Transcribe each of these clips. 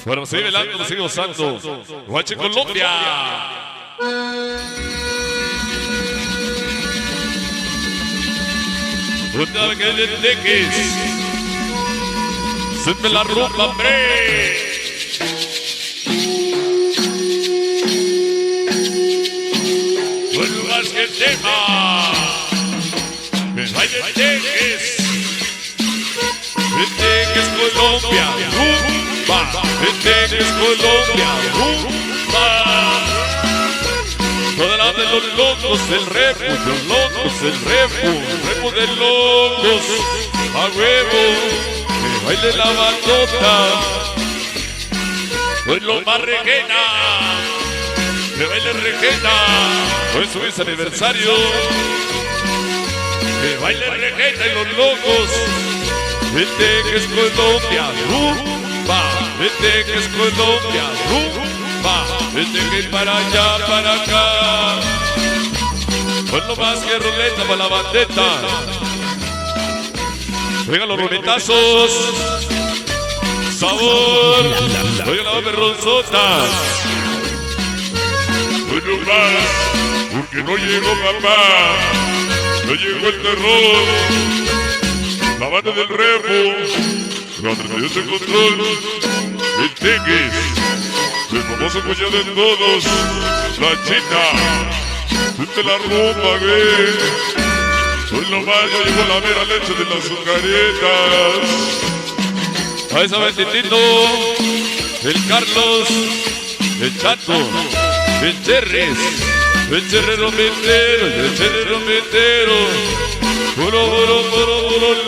Bueno, sigue velando, sigue gozando. Guache Colombia. Una que le teques. Se me la rumba, hombre. Bueno, más que el tema. Me baile teques. Teques Colombia. Rumba. Teques Colombia. Rumba. Toda la de los locos del repo, los locos del repo de locos, a huevo, que baile la bandota, hoy lo más requena, que baile requena, hoy su es aniversario, que baile requena y los locos, vete que es Colombia, rumba, vete que es Colombia, rumba, vete que para allá, para acá. Pues no más que ruleta para la bandeta. Vengan los ruletazos. Sabor. Oigan la perronzota. Hoy no más, porque no llegó papá. No llegó el terror. La banda del repo. La 32 de control. El teques. El famoso cuñado de todos, la china, de la rumba, güey. Hoy nomás yo llevo la mera leche de las azucaretas. A esa Betitito, el Carlos, el Chato, el Cherres, el Cherrero Mentero, el Cherrero Mentero. Puro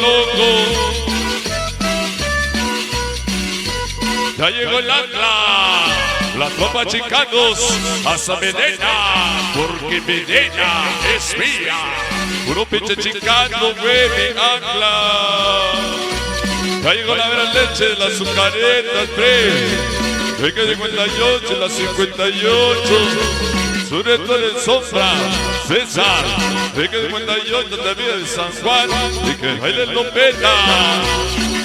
loco. Ya llegó el ancla. La tropa chicanos hasta Medina, porque Medina es mía. Puro pinche chicano, güey, mi ancla. Ya llegó la vera leche de las azucaretas, güey. Que 58, las 58. Su reto en el Sofra, César. Que 58 también de San Juan. Y que baile el trompeta.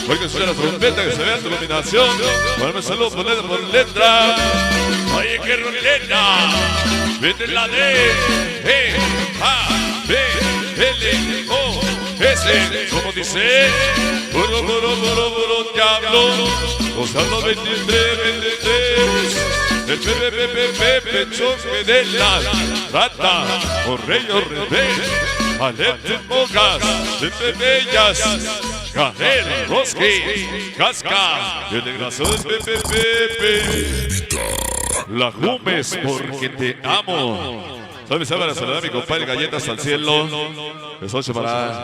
Oiga, suena la trompeta, que se vea tu iluminación. Bueno, saludo por letra. Oye, qué ruleta. Vete la D, E, A, B, L, O, S. ¿Cómo dice? Puro diablo. Gozando 23. El Pepe, choque de la rata. O rey, alertes mocas, de bellas. Cajel, Roski, Casca, el desgraciado de Pepe. La Jumes, porque te amo. ¿Sabes? Sabe la saludar a mi compadre Galletas al cielo. Eso se para.